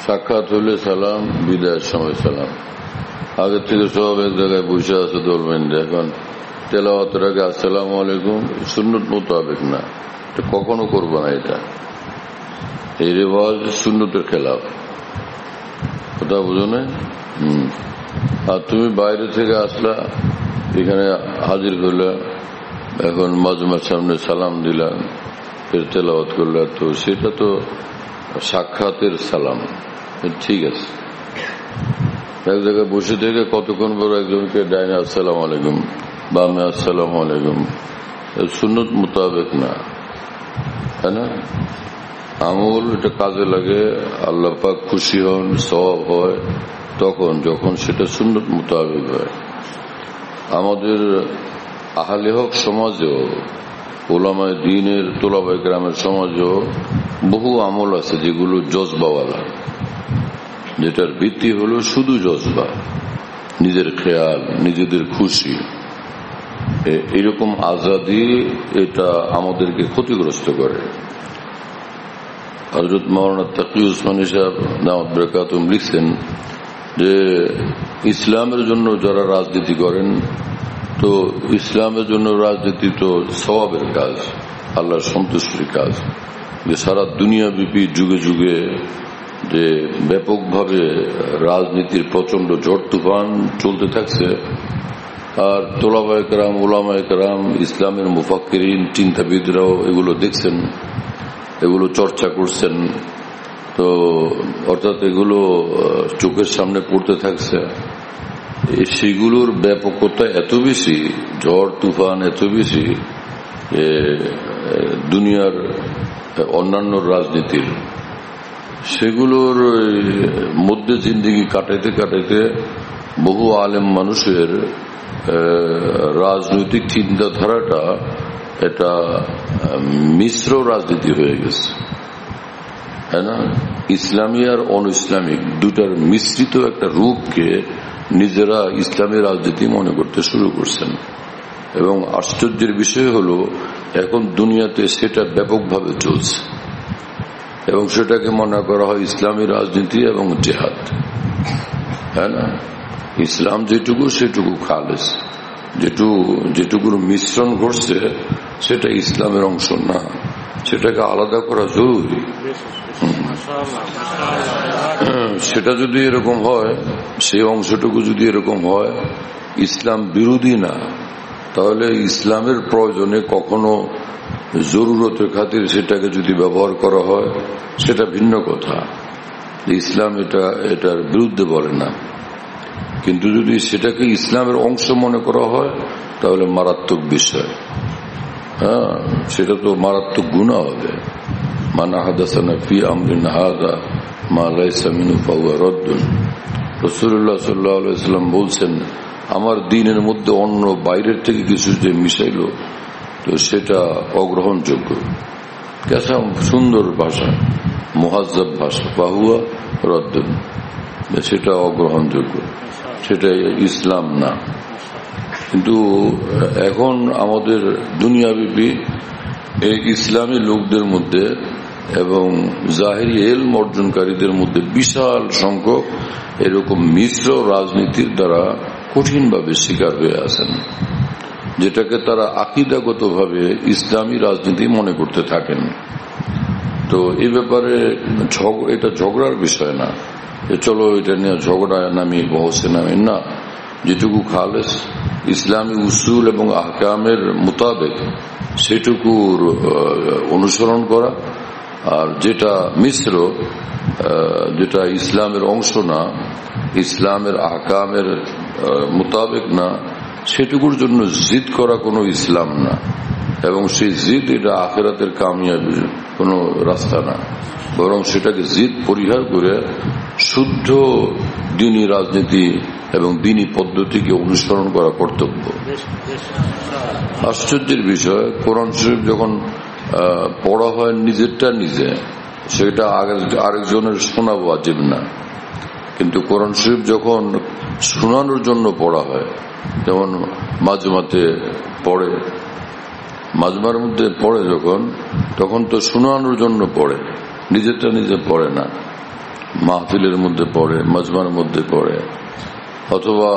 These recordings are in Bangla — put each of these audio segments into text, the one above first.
সাক্ষাৎ হলে সালাম, বিদায়ের সময় সালাম। আগের থেকে সব এক জায়গায় বসে আছে দলবেন্দে, এখন তেলাওয়াতের আগে আসসালামু আলাইকুম সুন্নত মোতাবেক না, এটা কখনো করবো না। এটা এই রেওয়াজ সুন্নতের খেলাফ, কথা বুঝো না। আর তুমি বাইরে থেকে আসলা, এখানে হাজির করলা, এখন মাজমার সামনে সালাম দিলা, ফের তেলাওয়াত করলা, তো সেটা তো সাক্ষাতের সালাম, ঠিক আছে। এক জায়গায় বসে থেকে কতক্ষণ পর একজনকে ডাইনে আসসালামু আলাইকুম, বামে আসসালামু আলাইকুম, সুন্নত মোতাবেক না, তাই না? আমল এটা কাজে লাগে, আল্লাহ পাক খুশি হন, সওয়াব হয় তখন, যখন সেটা সুন্নত মোতাবেক হয়। আমাদের আহলে হক সমাজেও, ওলামায়ে দ্বীনের তোলাবায়ে কেরামের সমাজেও বহু আমল আছে যেগুলো জজবাওয়ালা, যেটার ভিত্তি হলো শুধু জজবা, নিজের খেয়াল, নিজেদের খুশি, এরকম আজাদি, এটা আমাদেরকে ক্ষতিগ্রস্ত করে। হযরত মাওলানা তাকি উসমানী সাহেব দামাত বরকাতুহুম লিখছেন যে ইসলামের জন্য যারা রাজনীতি করেন, তো ইসলামের জন্য রাজনীতি তো সওয়াবের কাজ, আল্লাহর সন্তুষ্টির কাজ, যে সারা দুনিয়াব্যাপী যুগে যুগে যে ব্যাপকভাবে রাজনীতির প্রচন্ড ঝড় তুফান চলতে থাকছে। আর তোলাবায়ে কেরাম, উলামায়ে কেরাম, ইসলামের মুফাক্কিরিন, চিন্তাবিদরাও এগুলো দেখছেন, এগুলো চর্চা করছেন, তো অর্থাৎ এগুলো চোখের সামনে পড়তে থাকছে। সেগুলোর ব্যাপকতা এত বেশি, ঝড় তুফান এত বেশি, দুনিয়ার অন্যান্য রাজনীতির, সেগুলোর মধ্যে জিন্দেগি কাটাইতে কাটাইতে বহু আলেম মানুষের রাজনৈতিক চিন্তাধারাটা এটা মিশ্র রাজনীতি হয়ে গেছে, তাই না? ইসলামী আর অন ইসলামিক দুটার মিশ্রিত একটা রূপকে নিজেরা ইসলামী রাজনীতি মনে করতে শুরু করছেন। এবং আশ্চর্যের বিষয় হলো এখন দুনিয়াতে সেটা ব্যাপকভাবে চলছে, এবং সেটাকে মনে করা হয় ইসলামী রাজনীতি এবং জিহাদ, তাই না? ইসলাম যেটুকু সেটুকু খালেস, যেটুকুর মিশ্রণ ঘটছে সেটা ইসলামের অংশ না, সেটাকে আলাদা করা জরুরি। সেটা যদি এরকম হয়, সেই অংশটুকু যদি এরকম হয় ইসলাম বিরোধী না, তাহলে ইসলামের প্রয়োজনে কখনো জরুরতের খাতির সেটাকে যদি ব্যবহার করা হয় সেটা ভিন্ন কথা, ইসলাম এটার বিরুদ্ধে বলে না। কিন্তু যদি সেটাকে ইসলামের অংশ মনে করা হয় তাহলে মারাত্মক বিষয়, হ্যাঁ, সেটা তো মারাত্মক গুনাহ হবে। মান আহদাসানা ফি আমরিনা হাযা মা লাইসা মিনহু ফাহুয়া রাদ্দুন। রাসূলুল্লাহ সাল্লাল্লাহু আলাইহি ওয়াসাল্লাম বলছেন, আমার দ্বীনের মধ্যে অন্য বাইরের থেকে কিছু যে মিশাইলো তো সেটা অগ্রহণযোগ্য। কেসা সুন্দর ভাষা, মুহাজ্জাব ভাষা, ফাহুয়া রাদ্দুন, সেটা অগ্রহণযোগ্য, সেটা ইসলাম না। কিন্তু এখন আমাদের দুনিয়াব্যাপী এই ইসলামী লোকদের মধ্যে এবং জাহিরি ইলম অর্জনকারীদের মধ্যে বিশাল সংখ্যক এরকম মিশ্র রাজনীতির দ্বারা কঠিনভাবে শিকার হয়ে আছেন, যেটাকে তারা আকীদাগতভাবে ইসলামী রাজনীতি মনে করতে থাকেন। তো এই ব্যাপারে এটা ঝগড়ার বিষয় না, চলো এটা নিয়ে ঝগড়ায় নামি, বহসে নামি না। যেটুকু খালেস ইসলামী উসুল এবং আহকামের মোতাবেক সেটুকুর অনুসরণ করা, আর যেটা মিশ্র, যেটা ইসলামের অংশ না, ইসলামের আহকামের মোতাবেক না, সেটুকুর জন্য জিদ করা কোনো ইসলাম না। এবং সেই জিদ এটা আখিরাতের কামিয়াবির কোনো রাস্তা না, বরং সেটাকে জিদ পরিহার করে শুদ্ধ দ্বীনি রাজনীতি এবং দ্বীনি পদ্ধতিকে অনুসরণ করা কর্তব্য। আশ্চর্যের বিষয়, কোরআন শরীফ যখন পড়া হয় নিজেরটা নিজে, সেটা আরেকজনের শোনা ওয়াজিব না। কিন্তু কোরআন শরীফ যখন শোনানোর জন্য পড়া হয়, যেমন মাজমাতে পড়ে, মাজমার মধ্যে পড়ে যখন, তখন তো শোনানোর জন্য পড়ে, নিজেরটা নিজে পড়ে না। মাহফিলের মধ্যে পড়ে, মাজমার মধ্যে পড়ে, অথবা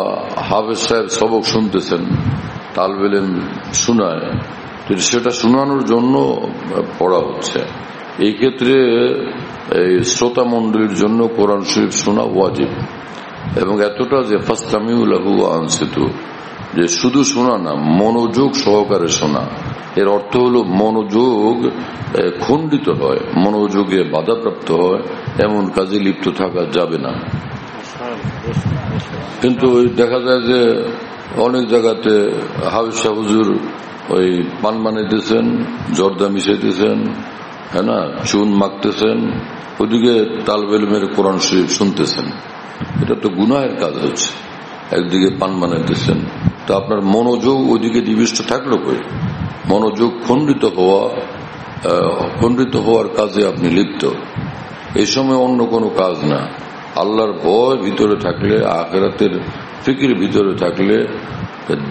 হাফেজ সাহেব সবক শুনতেছেন, তালবে ইলম শোনায়, সেটা শোনানোর জন্য পড়া হচ্ছে। এই ক্ষেত্রে এই শ্রোতা মন্ডলীর জন্য কোরআন শরীফ শোনা ওয়াজিব, এবং এতটা যে ফাসতামিউ লাহু ওয়া আনসিতু, যে শুধু শোনা না, মনোযোগ সহকারে শোনা। এর অর্থ হলো মনোযোগ খণ্ডিত হয়, মনোযোগে বাধাপ্রাপ্ত হয়, এমন কাজে লিপ্ত থাকা যাবে না। কিন্তু দেখা যায় যে অনেক জায়গাতে হাফেজ সাহেব হুজুর ওই পান বানাইতেছেন, জর্দা মিশাইতেছেন, হ্যাঁ না, চুন মাখতেছেন, ওদিকে তালবে ইলমের কোরআন শরীফ শুনতেছেন। এটা তো গুনাহের কাজ হচ্ছে। একদিকে পান বানাইতেছেন, তো আপনার মনোযোগ ওইদিকে নিবিষ্ট থাকলো কই? মনোযোগ খণ্ডিত হওয়ার কাজে আপনি লিপ্ত। এই সময় অন্য কোনো কাজ না, আল্লাহর ভয় ভিতরে থাকলে, আখিরাতের ফিকির ভিতরে থাকলে,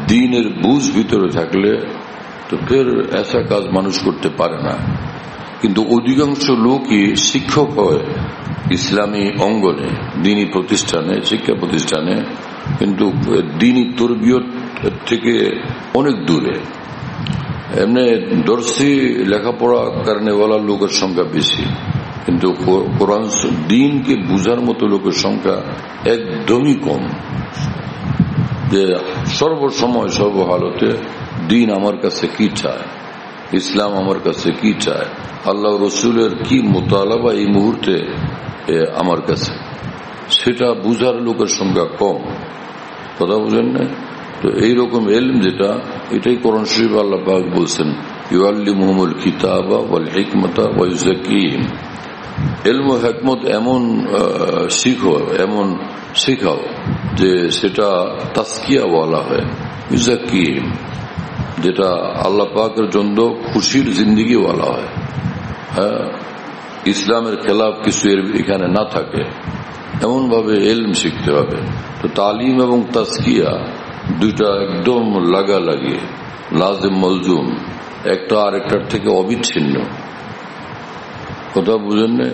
দ্বীনের বুঝ ভিতরে থাকলে, তো ফের এসা কাজ মানুষ করতে পারে না। কিন্তু অধিকাংশ লোকই শিক্ষক হয় ইসলামী অঙ্গনে, দ্বীনী প্রতিষ্ঠানে, শিক্ষা প্রতিষ্ঠানে, কিন্তু দ্বীনী তরবিয়ত থেকে অনেক দূরে। এমনি দর্শী লেখাপড়া কারণেওয়ালা লোকের সংখ্যা বেশি, কিন্তু কোরআন দ্বীনকে বুঝার মতো লোকের সংখ্যা একদমই কম। যে সর্বসময় সর্বহালতে দ্বীন আমার কাছে কি চায়, ইসলাম আমার কাছে কি চায়, আল্লাহ রসুলের কি মোতালাবা এই মুহূর্তে আমার কাছে, সেটা বুঝার লোকের সংখ্যা কম। কথা বুঝেন না? তো এইরকম এলম যেটা, এটাই কোরআন শরীফ আল্লাহ পাক বলছেন, ইউআল্লিমুহুমুল কিতাবা ওয়াল হিকমাতা ওয়া ইউযাক্কিহিম। এলম ও হিকমত এমন শিখো, এমন শেখাও যে সেটা তাসকিয়া বলা হয়, ইউযাক্কিহিম, যেটা আল্লাহ পাকের জন্য খুশির জিন্দিগি বলা হয়। হ্যাঁ, ইসলামের খেলাফ কিছু এখানে না থাকে, এমন ভাবে এলম শিখতে হবে। তো তালিম এবং তাসকিয়া দুইটা একদম লাগালাগি, লাজিম মলজুম, একটা আরেকটার থেকে অবিচ্ছিন্ন। কথা বুঝেন না?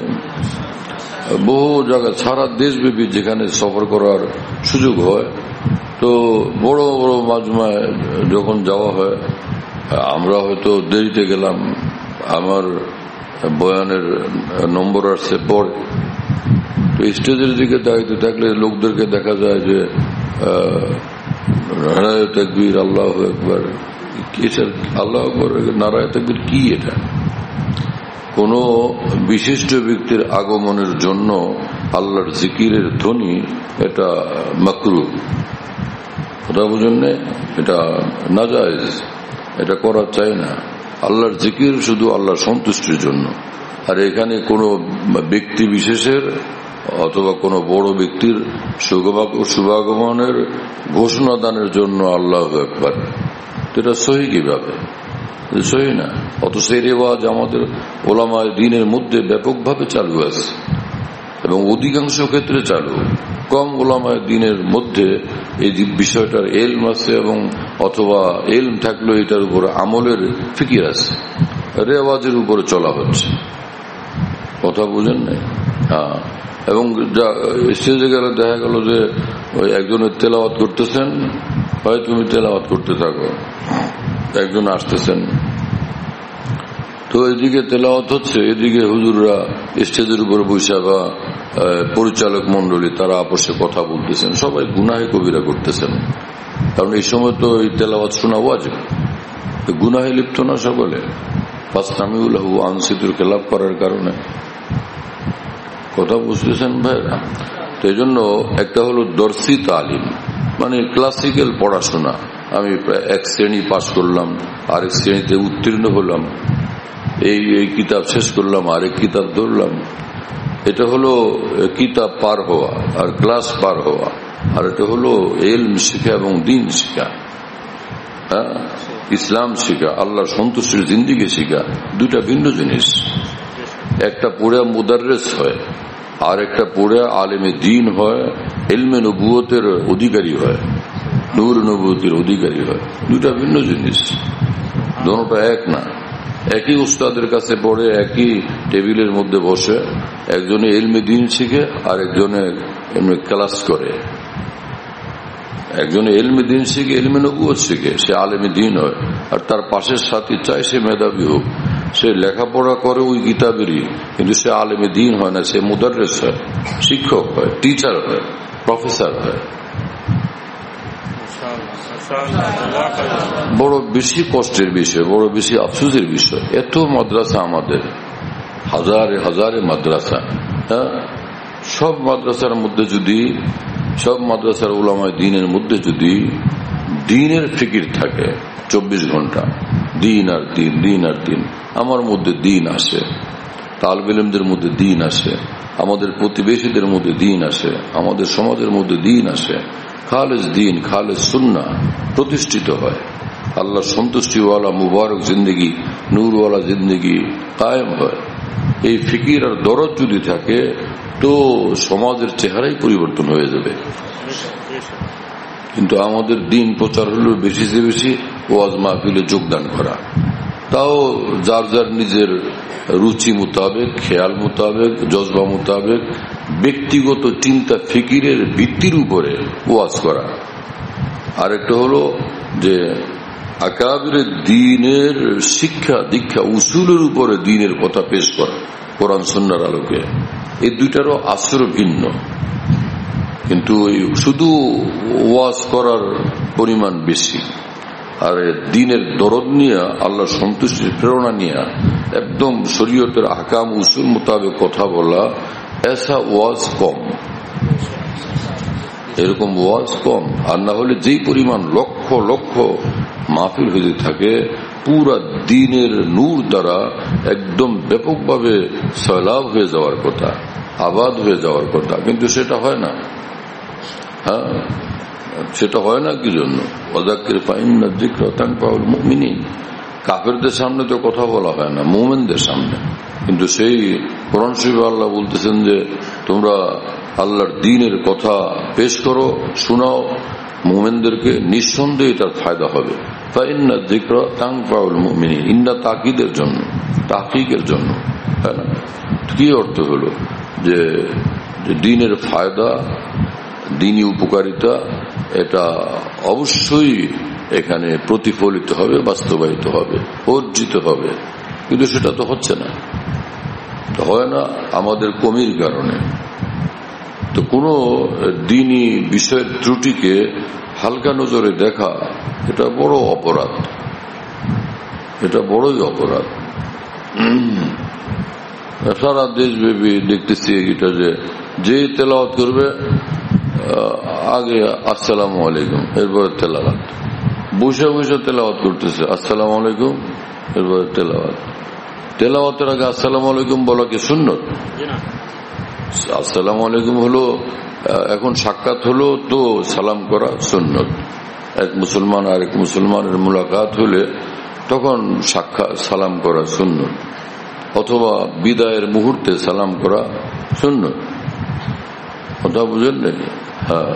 বহু জায়গা, সারা দেশব্যাপী যেখানে সফর করার সুযোগ হয়, তো বড় বড় মাজমায় যখন যাওয়া হয়, আমরা হয়তো দেরিতে গেলাম, আমার বয়ানের নম্বর আসছে পরে, তো স্টেজের দিকে দাঁড়িয়ে থাকলে লোকদেরকে দেখা যায় যে নারায়ে তাকবীর, আল্লাহু আকবার, আল্লাহু আকবার, নারায়ে তাকবীর কি? এটা কোন বিশিষ্ট ব্যক্তির আগমনের জন্য আল্লাহর জিকিরের ধ্বনি, এটা মাকরুহ। কথা বুঝেন না? এটা নাজায়েজ, এটা করা চাই না। আল্লাহর জিকির শুধু আল্লাহর সন্তুষ্টির জন্য। আর এখানে কোনো ব্যক্তি বিশেষের অথবা কোনো বড় ব্যক্তির শুভাগমনের ঘোষণা দানের জন্য আল্লাহু আকবার, এটা সহি কিভাবে? সহি না। অথচ এই রেওয়াজ আমাদের ওলামায়ে দ্বীনের মধ্যে ব্যাপকভাবে চালু আছে, এবং অধিকাংশ ক্ষেত্রে চালু। কম ওলামায়ে দ্বীনের মধ্যে এই বিষয়টার এলম আছে, এবং অথবা এলম থাকলেও এটার উপর আমলের ফিকির আছে, রেওয়াজের উপরে চলা হচ্ছে। কথা বুঝেন না? হ্যাঁ। এবং স্টেজে গেলে দেখা গেল যে ওই একজনের তেলাওয়াত করতেছেন, হয় তুমি তেলাওয়াত করতে থাকো, একজন আসতেছেন, তো এদিকে তেলাওয়াত হচ্ছে, এদিকে হুজুররা স্টেজের উপরে বসে বা পরিচালক মন্ডলী তারা আপসে কথা বলতেছেন, সবাই গুনাহে কবিরা করতেছেন। কারণ এই সময় তো এই তেলাওয়াত শোনা ওয়াজিব, গুনাহে লিপ্ত না সকলে, ফাসতামিউ লাহু ওয়া আনসিতুর খেলাফ করার কারণে। কথা বুঝতেছেন ভাইরা? তো এই জন্য একটা হলো দর্শী তালিম, মানে ক্লাসিক্যাল পড়াশোনা। আমি এক শ্রেণী পাশ করলাম, আরেক শ্রেণীতে উত্তীর্ণ হলাম, এই কিতাব শেষ করলাম, আরেক কিতাব ধরলাম, এটা হলো কিতাব পার হওয়া আর ক্লাস পার হওয়া। আর এটা হলো এলম শিখা এবং দ্বীন শিখা, হ্যাঁ, ইসলাম শিখা, আল্লাহর সন্তুষ্টির জিন্দিগি শিখা, দুটা ভিন্ন জিনিস। একটা পড়ে মুদাররিস হয়, আর একটা পড়ে আলেমে দ্বীন হয়, ইলমে নবুয়তের অধিকারী হয়, নূর নবুয়তের অধিকারী হয়। দুটা ভিন্ন জিনিস, দোনোটা এক না। একই উস্তাদের কাছে পড়ে, একই টেবিলের মধ্যে বসে, একজনে ইলমে দ্বীন শিখে আর একজনে এমনি ক্লাস করে। একজনে ইলমে দ্বীন শিখে, ইলমে নবুয়ত শিখে, সে আলেমে দ্বীন হয়। আর তার পাশের সাথী চায় সে মেধাবী হোক, সে লেখাপড়া করে ওই কিতাবেরই, কিন্তু সে আলেমে দ্বীন হয় না, সে মুদাররিস হয়, শিক্ষক হয়, টিচার হয়, প্রফেসর হয়। বড় বেশি কষ্টের বিষয়, বড় বেশি আফসোসের বিষয়। এত মাদ্রাসা আমাদের, হাজারে হাজারে মাদ্রাসা, হ্যাঁ, সব মাদ্রাসার মধ্যে যদি, সব মাদ্রাসার উলামায়ে দ্বীনের মধ্যে যদি দ্বীনের ফিকির থাকে 24 ঘন্টা, দ্বীন আর দ্বীন, দ্বীন আর দ্বীন, আমার মধ্যে দ্বীন আসে, তালিব ইলমদের মধ্যে দ্বীন আসে, আমাদের প্রতিবেশীদের মধ্যে দ্বীন আসে, আমাদের সমাজের মধ্যে দ্বীন আসে, খালেস দ্বীন, খালেস সুন্নাহ প্রতিষ্ঠিত হয়, আল্লাহ সন্তুষ্টিওয়ালা মুবারক জিন্দগি, নূরওয়ালা জিন্দগি কায়েম হয়। এই ফিকির আর দরদ যদি থাকে তো সমাজের চেহারাই পরিবর্তন হয়ে যাবে। কিন্তু আমাদের দিন প্রচার হলো বেশি চেয়ে বেশি ওয়াজ মাহফিলে যোগদান করা, তাও যার যার নিজের রুচি মোতাবেক, খেয়াল মোতাবেক, জজবা মোতাবেক, ব্যক্তিগত চিন্তা ফিকিরের ভিত্তির উপরে ওয়াজ করা। আরেকটা হলো যে আকাবিরের দ্বীনের শিক্ষা দীক্ষা উসুলের উপরে দ্বীনের কথা পেশ করা কোরআন সুন্নাহর আলোকে। এই দুইটারও আসর ভিন্ন, কিন্তু শুধু ওয়াজ করার পরিমাণ বেশি। আর দ্বীনের দরদ নিয়ে, আল্লাহ সন্তুষ্টির প্রেরণা নিয়ে একদম শরীয়তের আহকাম উসুল মোতাবেক কথা বলা, এসা ওয়াজ কম, এরকম ওয়াজ কম। আর না হলে যেই পরিমাণ লক্ষ লক্ষ মাহফিল হয়ে থাকে, পুরা দ্বীনের নূর দ্বারা একদম ব্যাপকভাবে সয়লাভ হয়ে যাওয়ার কথা, আবাদ হয়ে যাওয়ার কথা, কিন্তু সেটা হয় না। হ্যাঁ, সেটা হয় না কি জন্য? ওয়াযাক্কির ফাইন্না যিকরা তানফাউল মুমিনিন। কাফেরদের সামনে তো কথা বলা হয় না, মুমিনদের সামনে। কিন্তু সেই কোরআন শরীফে আল্লাহ বলতেছেন যে তোমরা আল্লাহর দ্বীনের কথা পেশ করো, শোনাও মুমিনদেরকে, নিঃসন্দেহে এটার ফায়দা হবে। ফাইন্না যিকরা তানফাউল মুমিনিন, ইন্না তাকিদের জন্য, তাহকিকের জন্য। হ্যাঁ না, কি অর্থ হলো যে দ্বীনের ফায়দা, দ্বীনি উপকারিতা, এটা অবশ্যই এখানে প্রতিফলিত হবে, বাস্তবায়িত হবে, অর্জিত হবে। কিন্তু সেটা তো হচ্ছে না, হয় না আমাদের কমির কারণে। তো কোনো দ্বীনি বিষয়ের ত্রুটিকে হালকা নজরে দেখা, এটা বড় অপরাধ, এটা বড়ই অপরাধ। সারা দেশব্যাপী দেখতেছি এটা, যে তেলাওয়াত করবে আগে আসসালামু আলাইকুম, এরপরে তেলাওয়াত, বসে বসে তেলাওয়াত করতেছে আসসালামু আলাইকুম, এরপরে তেলাওয়াত। তেলাওয়াতের আগে আসসালামু আলাইকুম বলা কি সুন্নত? আসসালামু আলাইকুম হলো, এখন সাক্ষাৎ হলো তো সালাম করা সুন্নত। এক মুসলমান আর এক মুসলমানের মুলাকাত হলে তখন সাক্ষাৎ সালাম করা সুন্নত, অথবা বিদায়ের মুহূর্তে সালাম করা সুন্নত। কথা বুঝেন নাকি? হ্যাঁ,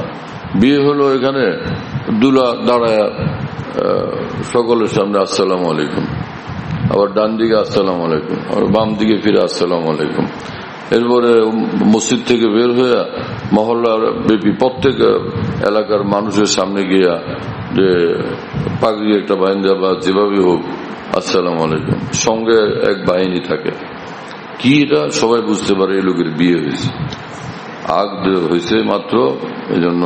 বিয়ে হলো, এখানে দুলা দাঁড়ায় সকলের সামনে আসসালামু আলাইকুম, আবার ডান দিকে আসসালামু আলাইকুম, আবার বাম দিকে ফিরে আসসালামু আলাইকুম। এরপরে মসজিদ থেকে বের হয়ে মহল্লার ব্যাপী প্রত্যেক এলাকার মানুষের সামনে গিয়া যে পাগড়ি একটা বাইন্দা বা যেভাবে হোক আসসালামু আলাইকুম, সঙ্গে এক বাহিনী থাকে। কি এটা সবাই বুঝতে পারে এই লোকের বিয়ে হয়েছে, আগ হয়েছে মাত্র, এই জন্য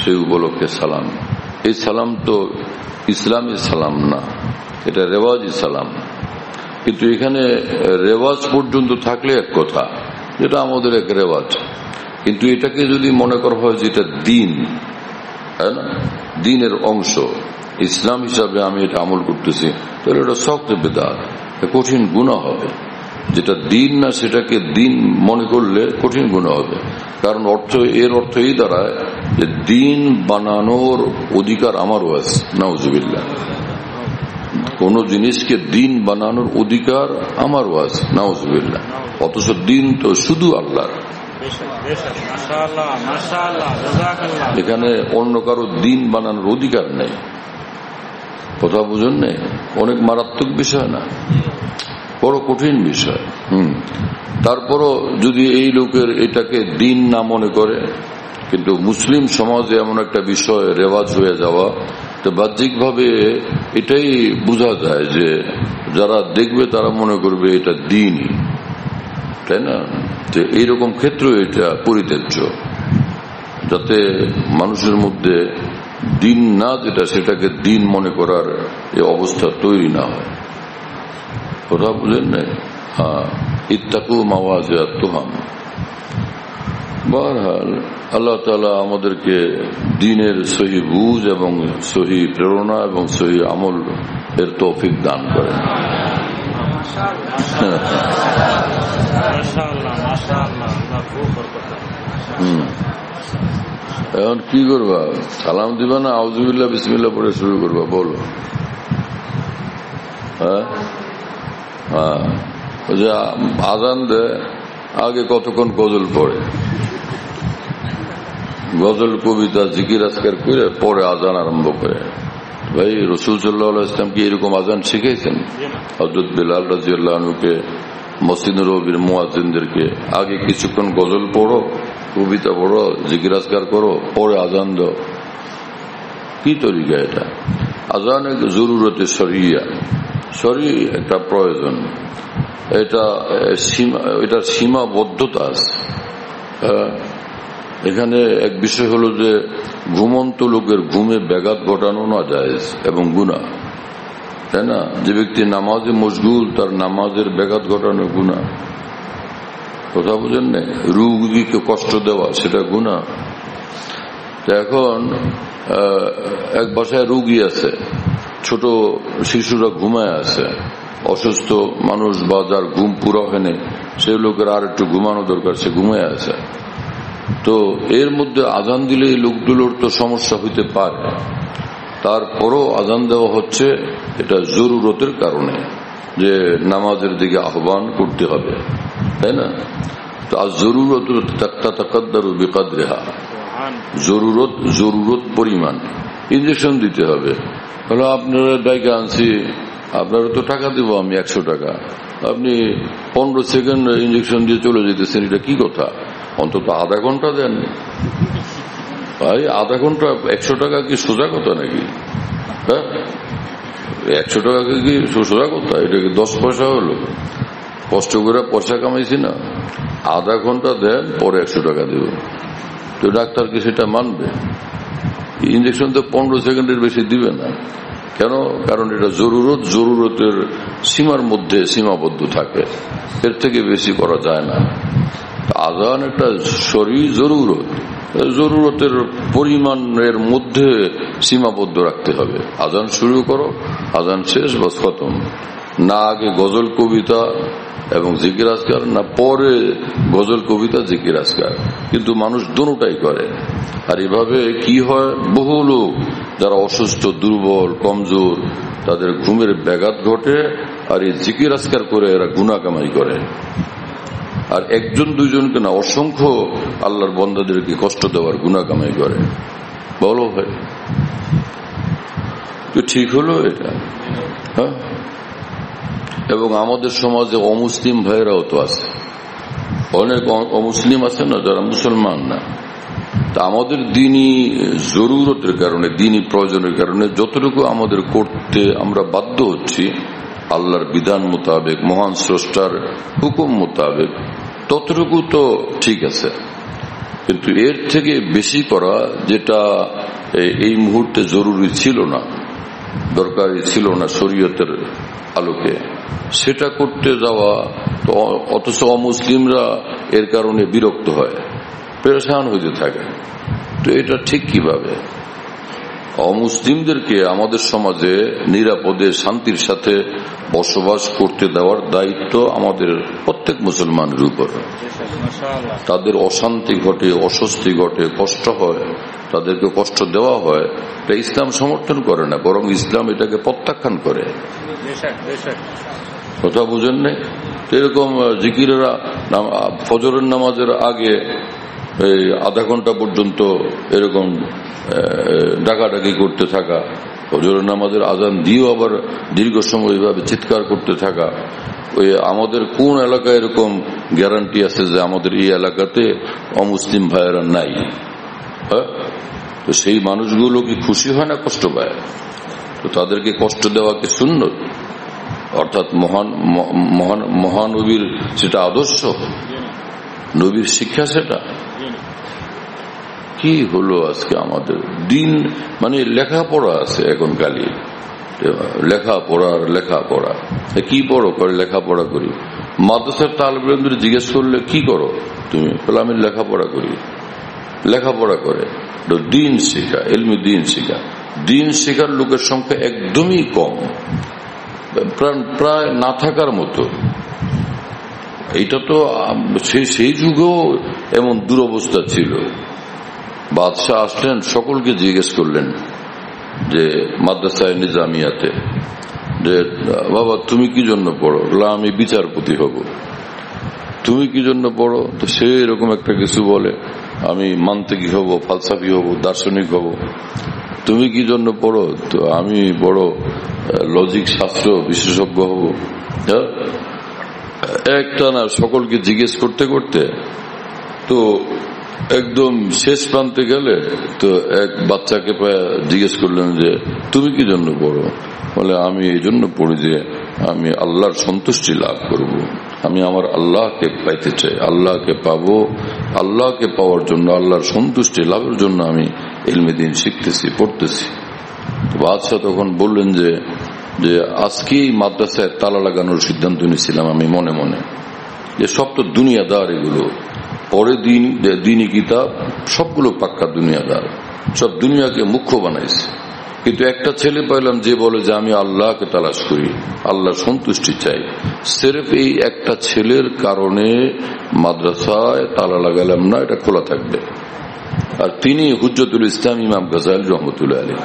সেই উপলক্ষে সালাম। এই সালাম তো ইসলামী সালাম না, এটা রেওয়াজি সালাম। কিন্তু এখানে রেওয়াজ পর্যন্ত থাকলে এক কথা, যেটা আমাদের এক রেওয়াজ, কিন্তু এটাকে যদি মনে করা হয় যে এটা দিন, হ্যাঁ না, দিনের অংশ, ইসলাম হিসাবে আমি এটা আমল করতেছি, তাহলে এটা শক্ত বেদাত, কঠিন গুনাহ হবে। যেটা দিন না সেটাকে দিন মনে করলে কঠিন গুনাহ হবে। কারণ এর অর্থ এই দাঁড়ায় যে দিন বানানোর অধিকার আমারও আছে, নাউজুবিল্লাহ। কোন জিনিসকে দিন বানানোর অধিকার আমারও আছে, নাউজুবিল্লাহ। অথচ দিন তো শুধু আল্লাহর, এখানে অন্য কারো দিন বানানোর অধিকার নেই। কথা বুঝুন নেই, অনেক মারাত্মক বিষয় না? বড় কঠিন বিষয়। তারপরও যদি এই লোকের এটাকে দিন না মনে করে, কিন্তু মুসলিম সমাজে এমন একটা বিষয় রেওয়াজ হয়ে যাওয়া, তো বাহ্যিকভাবে এটাই বোঝা যায় যে যারা দেখবে তারা মনে করবে এটা দিনই, তাই না? যে এইরকম ক্ষেত্রে এটা পরিত্যাজ্য, যাতে মানুষের মধ্যে দিন না যেটা সেটাকে দিন মনে করার এই অবস্থা তৈরি না হয়। কথা বুঝেন নাই? ইত্তাকু মাওয়াজিআত তুহাম। বহরহাল আল্লাহ তাআলা আমাদেরকে দ্বীনের সহি বুঝ এবং সহি প্রেরণা এবং সহি আমল এর তৌফিক দান করেন। এখন কি করবা? সালাম দিবা না আউযুবিল্লাহ বিসমিল্লাহ পড়ে শুরু করবা? বলো। হ্যাঁ, ওই যে আজান দেয় আগে কতক্ষণ গজল পড়ে, গজল কবিতা জিকির আজকার করে পরে আজান আরম্ভ করে। ভাই রাসূল সাল্লাল্লাহু আলাইহি ওয়াসাল্লাম কি এরকম আজান শিখেছেন? হযরত বেলাল রাদিয়াল্লাহু আনহুকে, মসজিদ নববীর মুয়াজ্জিনদেরকে আগে কিছুক্ষণ গজল পড়ো, কবিতা পড়ো, জিকির আজকার করো, পরে আজান দাও। কি তরিকা এটা? আজান এক জরুরতে শরিয়া, শরী একটা প্রয়োজন, এটার সীমাবদ্ধতা আছে। এখানে এক বিষয় হলো যে ঘুমন্ত লোকের ঘুমে ব্যাঘাত ঘটানো না জায়েজ এবং গুনাহ, তাই না? যে ব্যক্তি নামাজে মশগুল তার নামাজের ব্যাঘাত ঘটানো গুনাহ। কথা বুঝেন না? রোগীকে কষ্ট দেওয়া সেটা গুনাহ। এখন এক বাসায় রোগী আছে, ছোট শিশুরা ঘুমায় আছে, অসুস্থ মানুষ বা যার ঘুম পুরো হয়নি সেই লোকের আর একটু ঘুমানো দরকার, সে ঘুমায় আছে। তো এর মধ্যে আজান দিলে এই লোকগুলোর তো সমস্যা হইতে পারে, তারপরও আজান দেওয়া হচ্ছে এটা জরুরতের কারণে, যে নামাজের দিকে আহ্বান করতে হবে, তাই না? তো আজ জরুরত তাকাদ্দারু বিকদরিহা, জরুরত পরিমাণ ইনজেকশন দিতে হবে। হলো আপনারা ডাইকে আনছি, আপনারা তো টাকা দেবো আমি 100 টাকা, আপনি 15 সেকেন্ড ইনজেকশন দিয়ে চলে যেতেছেন, এটা কি কথা? অন্তত আধা ঘন্টা দেন ভাই। আধা ঘন্টা 100 টাকা কি সোজা কথা নাকি? হ্যাঁ, 100 টাকা কি সোজা কথা? এটা কি 10 পয়সা হলো? কষ্ট করে পয়সা কামাইছি না? আধা ঘন্টা দেন, পরে 100 টাকা দেব। তো ডাক্তার কি সেটা মানবে? ইনজেকশন তো 15 সেকেন্ডের বেশি দিবে না। কেন? কারণ এটা জরুরতের সীমার মধ্যে সীমাবদ্ধ থাকে, এর থেকে বেশি করা যায় না। আজান একটা শরীর জরুরতের পরিমাণের মধ্যে সীমাবদ্ধ রাখতে হবে। আজান শুরু করো, আজান শেষ, বাস খতম। না আগে গজল কবিতা এবং জিকির আজকার, না পরে গজল কবিতা জিকির আজকার, কিন্তু মানুষ দুটোটাই করে। আর এভাবে কি হয়, বহু লোক যারা অসুস্থ, দুর্বল, কমজোর, তাদের ঘুমের ব্যাঘাত ঘটে, আর এই জিকির আজকার করে এরা গুনাহ কামাই করে। আর একজন দুইজনকে না, অসংখ্য আল্লাহর বান্দাদেরকে কষ্ট দেওয়ার গুনাহ কামাই করে। বলো ভাই, তো ঠিক হলো এটা? হ্যাঁ। এবং আমাদের সমাজে অমুসলিম ভাইয়েরাও তো আছে, অনেক অমুসলিম আছে না, যারা মুসলমান না। তা আমাদের দিনই জরুরতের কারণে, দিনই প্রয়োজনের কারণে যতটুকু আমাদের করতে আমরা বাধ্য হচ্ছি আল্লাহর বিধান মোতাবেক, মহান স্রষ্টার হুকুম মোতাবেক, ততটুকু তো ঠিক আছে। কিন্তু এর থেকে বেশি করা, যেটা এই মুহূর্তে জরুরি ছিল না, দরকারি ছিল না শরীয়তের আলোকে, সেটা করতে যাওয়া, তো অথচ অমুসলিমরা এর কারণে বিরক্ত হয়, পেরেশান হইতে থাকে। তো এটা ঠিক কিভাবে? অমুসলিমদেরকে আমাদের সমাজে নিরাপদে শান্তির সাথে বসবাস করতে দেওয়ার দায়িত্ব আমাদের প্রত্যেক মুসলমানের উপর। তাদের অশান্তি ঘটে, অস্বস্তি ঘটে, কষ্ট হয়, তাদেরকে কষ্ট দেওয়া হয়, এটা ইসলাম সমর্থন করে না, বরং ইসলাম এটাকে প্রত্যাখ্যান করে। কথা বুঝেন নাই? এরকম জিকিরেরা ফজরের নামাজের আগে এই আধা ঘন্টা পর্যন্ত এরকম ডাকাডাকি করতে থাকা, ফজরের নামাজের আজান দিয়েও আবার দীর্ঘ সময় এইভাবে চিৎকার করতে থাকা, ওই আমাদের কোন এলাকায় এরকম গ্যারান্টি আছে যে আমাদের এই এলাকাতে অমুসলিম ভাইয়েরা নাই? হ্যাঁ, তো সেই মানুষগুলো কি খুশি হয় না কষ্ট পায়? তো তাদেরকে কষ্ট দেওয়াকে সুন্নত, অর্থাৎ মহানবীর সেটা আদর্শ, নবীর শিক্ষা। সেটা কি হলো আজকে আমাদের দিন? মানে লেখাপড়া আছে এখন কালি, লেখাপড়া কি পড়ো? করে লেখাপড়া করি। মাদ্রাসার তালিব ইলমদের জিজ্ঞেস করলে কি করো তুমি? বলে আমি লেখাপড়া করি। লেখাপড়া করে দিন শেখা, এলমি দিন শেখা। দিন শেখার লোকের সংখ্যা একদমই কম, প্রায় না থাকার মতো। এইটা তো সেই যুগেও এমন দুরবস্থা ছিল। বাদশাহ আসলেন, সকলকে জিজ্ঞেস করলেন যে মাদ্রাসায় নিজামিয়াতে, যে বাবা তুমি কি জন্য পড়ো? আমি বিচারপতি হব। তুমি কি জন্য পড়ো? তো সে এরকম একটা কিছু বলে, আমি মান্তিকি হব, ফালসাফি হব, দার্শনিক হব। তুমি কি জন্য পড়ো? তো আমি বড় লজিক শাস্ত্র বিশেষজ্ঞ হব। একটা না, সকলকে জিজ্ঞেস করতে করতে তো একদম শেষ প্রান্তে গেলে তো এক বাচ্চাকে জিজ্ঞেস করলেন যে তুমি কি জন্য পড়ো? বলে আমি এই জন্য পড়ি যে আমি আল্লাহর সন্তুষ্টি লাভ করব, আমি আমার আল্লাহকে পাইতে চাই, আল্লাহকে পাবো। আল্লাহকে পাওয়ার জন্য, আল্লাহর সন্তুষ্টি লাভের জন্য আমি ইলমে দ্বীন শিখতেছি, পড়তেছি। বাদশাহ তখন বললেন যে আজকেই মাদ্রাসায় তালা লাগানোর সিদ্ধান্ত নিয়েছিলাম আমি মনে মনে, যে সব তো দুনিয়াদার, এগুলো পরে দিনই কিতাব সবগুলো পাক্কা দুনিয়াদার, সব দুনিয়াকে মুখ্য বানাইছে। কিন্তু একটা ছেলে পাইলাম যে বলে যে আমি আল্লাহকে তালাশ করি, আল্লাহর সন্তুষ্টি চাই। সির্ফ এই একটা ছেলের কারণে মাদ্রাসায় তালা লাগালাম না, এটা খোলা থাকবে। আর তিনি হুজ্জতুল ইসলাম ইমাম গাজ্জালী রহমতুল্লাহ আলাইহি,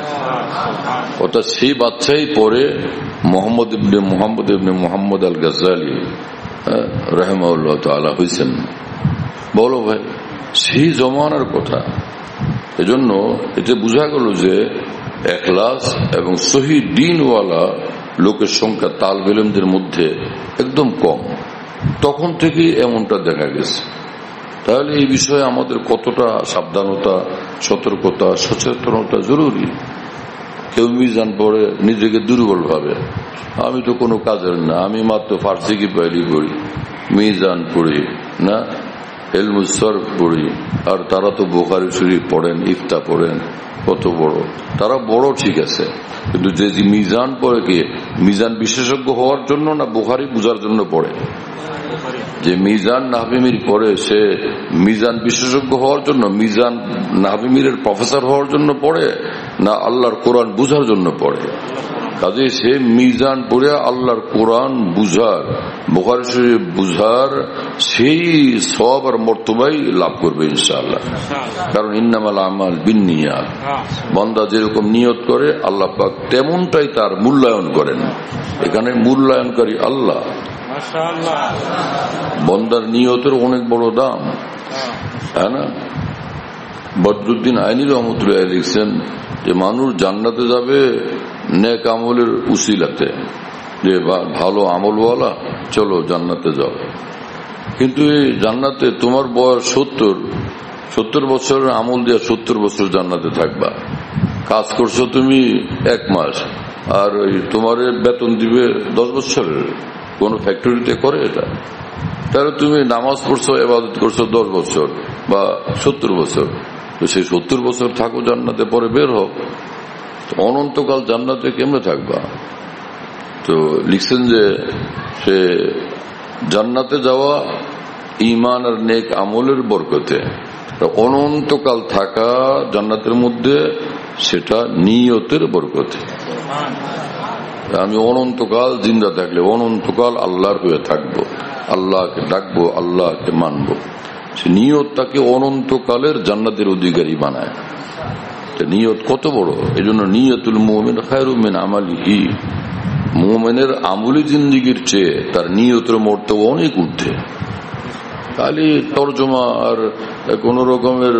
অর্থাৎ সেই বাচ্চাই পরে মোহাম্মদ ইবনে মোহাম্মদ আল গাজ্জালী রাহিমাহুল্লাহ তাআলা হয়েছেন। বলো ভাই, সেই জমানার কথা। এজন্য এতে বোঝা গেল যে ইখলাস এবং সহি দ্বীনওয়ালা লোকের সংখ্যা তালিব ইলমদের মধ্যে একদম কম। তখন থেকেই এমনটা দেখা গেছে। তাহলে এই বিষয়ে আমাদের কতটা সাবধানতা, সতর্কতা, সচেতনতা জরুরি। কেউ মিজান পড়ে নিজেকে দুর্বল ভাবে, আমি তো কোনো কাজের না, আমি মাত্র ফার্সি কি পাইলি পড়ি, মিজান পড়ি না, ইলমুস সরফ পড়ি। আর তারা তো বুখারী শরীফ পড়েন, ইফতা পড়েন, কত বড় তারা, বড় ঠিক আছে। কিন্তু যে মিজান পড়ে, কি মিজান বিশেষজ্ঞ হওয়ার জন্য না বুখারী বুঝার জন্য পড়ে? যে মিজান নাহবিমির পড়ে সে মিজান বিশেষজ্ঞ হওয়ার জন্য, মিজান নাহবিমিরের প্রফেসর হওয়ার জন্য পড়ে, না আল্লাহর কোরআন বুঝার জন্য পড়ে? কাজে সে মিজান পড়ে আল্লাহর কোরআন বুঝার, বুখারী শরীফ বুঝার সেই সওয়াব আর মর্তবাই লাভ করবে ইনশাআল্লাহ। কারণ ইন্নামাল আমাল বিন্নিয়াত, বান্দা যেরকম নিয়ত করে আল্লাহ পাক তেমনটাই তার মূল্যায়ন করেন। এখানে মূল্যায়নকারী আল্লাহ। বন্দার নিয়তের অনেক বড় দাম, তাই না? বদরুদ্দিন আইনি রহমতুল্লাহ লিখছেন যে মানুষ জান্নাতে যাবে নেক আমলের উসিলাতে, যে ভালো আমলওয়ালা চলো জান্নাতে যাও। কিন্তু এই জান্নাতে তোমার বয়স 70 বছরের আমল দিয়ে 70 বছর জান্নাতে থাকবা। কাজ করছো তুমি 1 মাস, আর তোমার বেতন দিবে 10 বছরের। কোন ফ্যাক্টরিতে করে এটা? তাহলে তুমি নামাজ পড়ছো, ইবাদত করছো 10 বছর বা 70 বছর, তো সেই 70 বছর থাকো জান্নাতে, পরে বের হোক। অনন্তকাল জান্নাতে কেমনে থাকবা? তো লিখছেন যে সে জান্নাতে যাওয়া ঈমান আর নেক আমলের বরকতে, অনন্তকাল থাকা জান্নাতের মধ্যে সেটা নিয়তের বরকতে। আমি অনন্তকাল জিন্দা থাকলে অনন্তকাল আল্লাহর হয়ে থাকবো, আল্লাহকে ডাকবো, আল্লাহকে মানবো। সে নিয়ত তাকে অনন্তকালের জান্নাতের অধিকারী বানায়। নিয়ত কত বড়! এই জন্য নিয়তুল মুমিন খায়রুম মিন আমালিহি, মুমিনের আমলি জিন্দেগির চেয়ে তার নিয়তের মর্তবা অনেক ঊর্ধ্বে। খালি তর্জমা আর কোন রকমের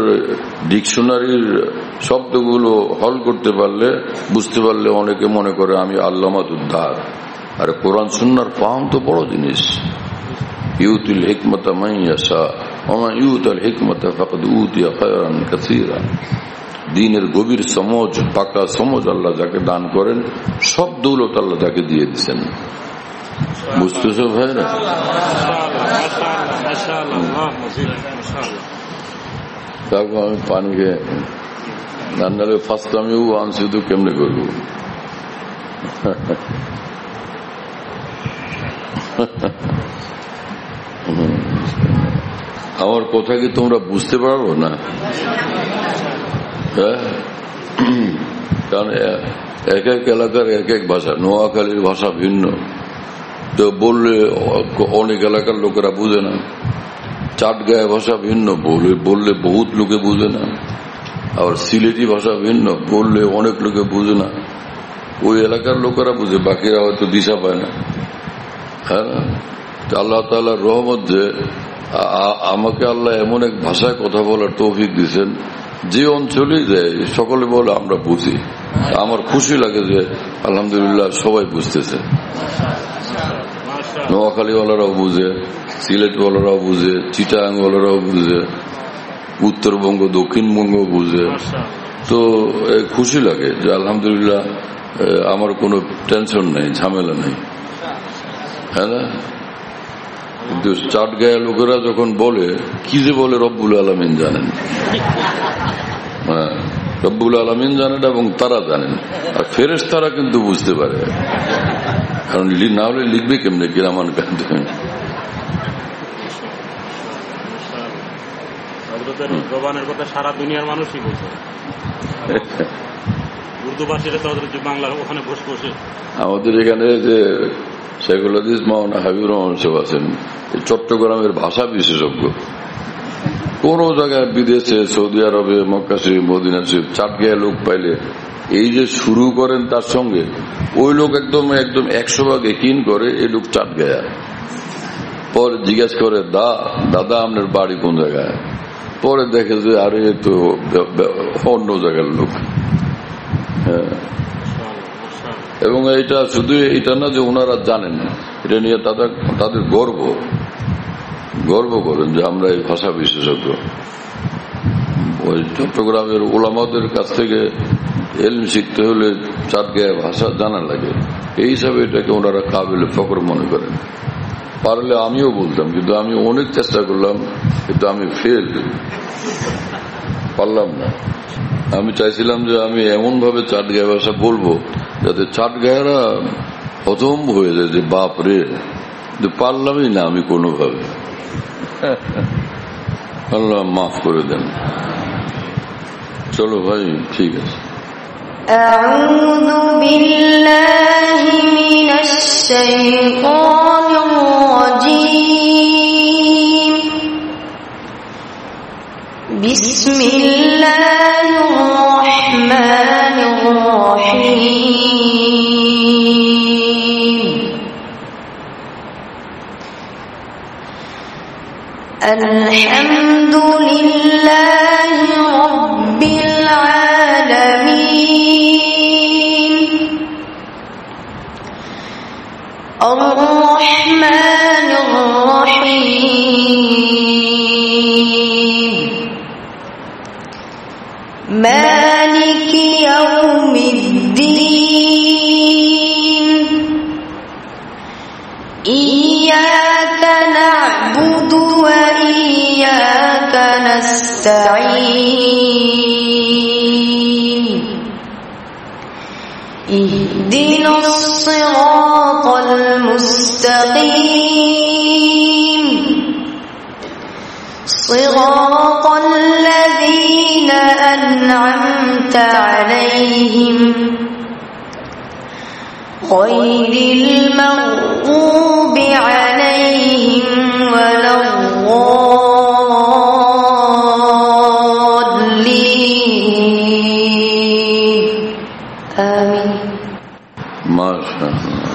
ডিকশনারির শব্দগুলো হল করতে পারলে, বুঝতে পারলে অনেকে মনে করে আমি আল্লামাত উদ্ধার, আর কোরআন সুন্নাহর ফাহম তো বড় জিনিস। ইউতিল হিকমতা মান ইয়াশা ওয়া মান ইউতাল হিকমতা ফাকাদ উতিয়া খায়রান কাসীরা। দ্বীনের গভীর সমঝ, পাকা সমঝ আল্লাহ যাকে দান করেন, সব দৌলত আল্লাহ তাকে দিয়ে দিচ্ছেন। বুঝতেছো ভাইরা? তারপর আমি পানি খেয়ে রান্নালে ফার্স্ট আমিও আনছি, তো কেমনে করবো? আমার কথা কি তোমরা বুঝতে পারবো না? কারণ এক এক এলাকার এক এক ভাষা। নোয়াখালীর ভাষা ভিন্ন, তো বললে অনেক এলাকার লোকেরা বুঝে না। চাটগাঁয় ভাষা ভিন্ন, বললে বহুত লোকে বুঝে না। আবার সিলেটি ভাষা ভিন্ন, বললে অনেক লোকে বুঝে না। ওই এলাকার লোকেরা বুঝে, বাকিরা হয়তো দিশা পায় না। হ্যাঁ, আল্লাহ তাআলার রহমত যে আমাকে আল্লাহ এমন এক ভাষায় কথা বলার তৌফিক দিচ্ছেন, যে অঞ্চলেই যায় সকলে বলে আমরা বুঝি। আমার খুশি লাগে যে আলহামদুলিল্লাহ সবাই বুঝতেছে। নোয়াখালীওয়ালারাও বুঝে, সিলেটওয়ালারাও বুঝে, চিটাগাংওয়ালারাও বুঝে, উত্তরবঙ্গ দক্ষিণবঙ্গ বুঝে। তো খুশি লাগে যে আলহামদুলিল্লাহ আমার কোনো টেনশন নেই, ঝামেলা নেই। হ্যাঁ না? কিন্তু চাটগাঁয়ের লোকেরা যখন বলে, কি যে বলে রব্বুল আলামিন জানেন। হ্যাঁ, রব্বুল আলামিন জানেন এবং তারা জানেন, আর ফেরেশতারা কিন্তু বুঝতে পারে। কারণ না হলে লিখবে কেমনে কিরামান কাতিবিন। জবানের কথা সারা দুনিয়ার মানুষই বোঝে। উর্দু ভাষীরা তো বাংলার ওখানে বসে বসে। আমাদের এখানে যে শেখুল হাদিস মাওলানা হাবিবুর রহমান সাহেব আছেন, চট্টগ্রামের ভাষা বিশেষজ্ঞ। কোন জায়গায় বিদেশে, সৌদি আরবে, মক্কা শরীফ, মদিনা শরীফ, চাটগাঁয়ে লোক পাইলে এই যে শুরু করেন তার সঙ্গে, ওই লোক একদম 100 ভাগ একিন করে এই লোক চাটগাঁয়া। পরে জিজ্ঞাসা করে, দাদা আপনার বাড়ি কোন জায়গায়? পরে দেখে যে আরে তো অন্য জায়গার লোক। হ্যাঁ, এবং এটা শুধু এটা না যে ওনারা জানেন, এটা নিয়ে তাদের গর্ব করেন যে আমরা এই ভাষা বিশেষজ্ঞ। ওই চট্টগ্রামের ওলামাদের কাছ থেকে এলম শিখতে হলে চাটগাঁয়ের ভাষা জানা লাগে। এই হিসাবে এটাকে ওনারা কাবিল ফখর মনে করেন। পারলে আমিও বলতাম, কিন্তু আমি অনেক চেষ্টা করলাম, কিন্তু আমি ফেল, পারলাম না। আমি চাইছিলাম যে আমি এমন ভাবে চাটগাঁয় ভাষা বলবো যাতে চাটগাঁয়েরা হতভম্ব হয়ে যায় যে বাপ রে, কিন্তু পারলামই না আমি কোনোভাবে। আল্লাহ মাফ করে দেন। চলো ভাই, ঠিক আছে। আউযু বিল্লাহি মিনাশ শাইতানির রাজীম। বিসমিল্লাহির রহমানির রহিম। আলহামদুলিল্লাহি রাব্বিল আলামিন। আর-রাহমানির রহিম। মালিকি ইয়াউমিদ্দিন। ইয়্যাকা না'বুদু ওয়া ইয়্যাকা নাস্তাঈন। ইহদিনাস সিরাতাল মুস্তাকিম। সিরাতাল লাযীনা আন'আমতা আলাইহিম গায়রিল মাগযুবি আলাইহিম ওয়ালাদ-দাল্লিন। আমিন। মাশাআল্লাহ।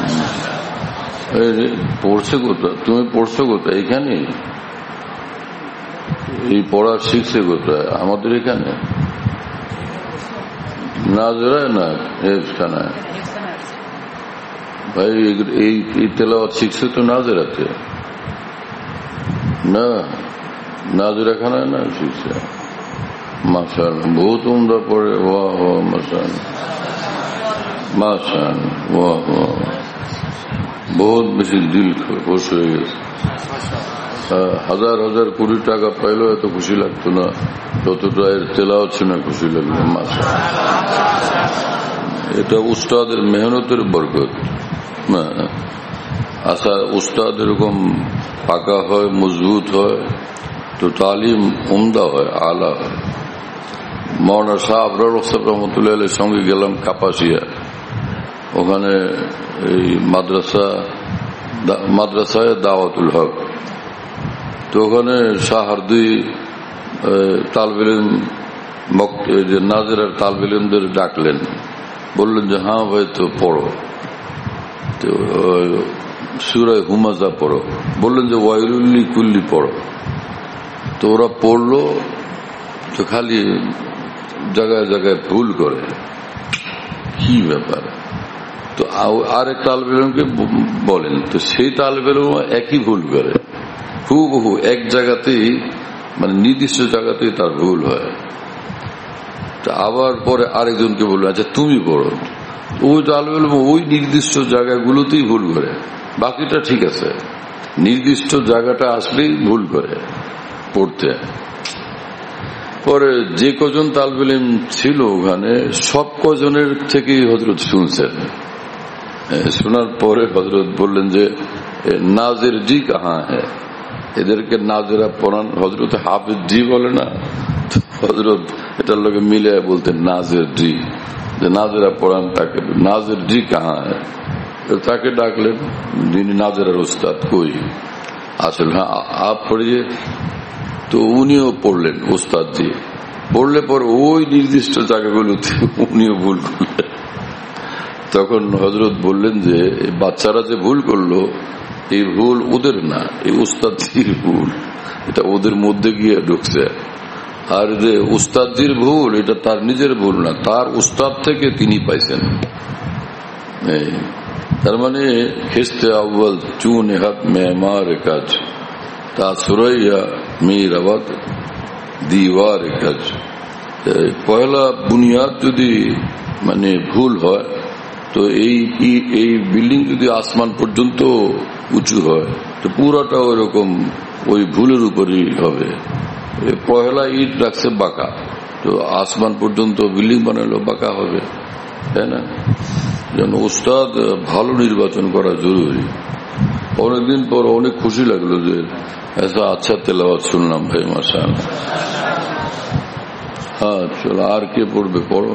পড়ছে কোথায়? তুমি পড়ছো কোথায়? এখানে? এই পড়া শিখছে কোথায়? আমাদের এখানে না, জোড়ায় না, এখানে ভাই এই তেলাওয়াত শিখছে তো নাজেরাতে না, নাজেরা খানায় না শিখছে। মাশাআল্লাহ, বহুত উমদা পড়ে। ওয়াহ ওয়াহ, মাশাআল্লাহ মাশাআল্লাহ, ওয়াহ ওয়াহ, বহুত বেশি দিল খুশ হয়ে গেছে। হাজার হাজার কোটি টাকা পাইলেও এত খুশি লাগতো না যতটা এর তেলাওয়াত শুনে খুশি লাগলো। মাশাআল্লাহ, এটা উস্তাদের মেহনতের বরকত। আচ্ছা, উস্তাদ এরকম পাকা হয়, মজবুত হয়, তো তালিম উমদা হয়, আলা হয়। মৌলানা শাহ আবরার রহমতুল্লাহ আলাইহির সঙ্গে গেলাম কাপাসিয়া। ওখানে এই মাদ্রাসায় দাওয়াতুল হক, তো ওখানে শাহরদি তালবে ইলম নাজেরার তালবে ইলমদের ডাকলেন, বললেন যে হ্যাঁ ভাই তো পড়ো, তো সূরা হুমাজা পড়ো। বললেন যে ওয়াইলুল লিকুল্লি পড়ো। তো ওরা পড়লো, তো খালি জায়গায় জায়গায় ভুল করে। কি ব্যাপার? তো আরেক তালবে ইলমকে বলেন, তো সেই তালবে ইলম একই ভুল করে, হুবহু এক জায়গাতেই, মানে নির্দিষ্ট জায়গাতেই তার ভুল হয়। তো আবার পরে আরেকজনকে বললো আচ্ছা তুমি পড়ো। ওই তালবে ইলম ওই নির্দিষ্ট জায়গাগুলোতেই ভুল করে, বাকিটা ঠিক আছে, নির্দিষ্ট জায়গাটা আসলেই ভুল করে পড়তে। পরে যে কজন তালবে ইলম ছিল ওখানে, সব কজনের থেকেই হযরত শুনছেন। শোনার পরে হযরত বললেন যে নাজির জি কাহা হ্যাঁ, এদেরকে নাজেরা পড়ান। হযরত হাফিজ জি বলে না, হযরত এটার লোকে মিলে বলতেন নাজির জি, যে নাজেরা পড়ান তাকে। নাজির জি কাহা হ্যাঁ, তাকে ডাকলেন, যিনি নাজেরার উস্তাদ। কই আসলে? হ্যাঁ আপ পড়িয়ে। তো উনিও পড়লেন, উস্তাদ জি পড়লে পরে ওই নির্দিষ্ট জায়গাগুলোতে উনিও ভুল করলেন। তখন হযরত বললেন যে বাচ্চারা যে ভুল করলো, এই ভুল ওদের না, এই উস্তাদজির ভুল, এটা ওদের মধ্যে গিয়ে ঢুকছে। আর যে উস্তাদজির ভুল, এটা তার নিজের ভুল না, তার উস্তাদ থেকে তিনি পাইছেন। তার মানে খেস্তে আউ্বাল চুন হাত মেমার কাজ, তা সুরাইয়া মিরাবাদ দিওয়ার কাজ। পয়লা বুনিয়াদ যদি মানে ভুল হয়, তো এই বিল্ডিং যদি আসমান পর্যন্ত উঁচু হয়, তো পুরাটা ওইরকম ওই ভুলের উপরই হবে। পয়লা ইট রাখছে বাঁকা, তো আসমান পর্যন্ত বিল্ডিং বানালো বাঁকা হবে, তাই না? যেন উস্তাদ ভালো নির্বাচন করা জরুরি। অনেকদিন পর অনেক খুশি লাগলো যে আচ্ছা তেলাওয়াত শুনলাম ভাই, মাশাআল্লাহ। হ্যাঁ চলো, আর কে পড়বে পড়ো।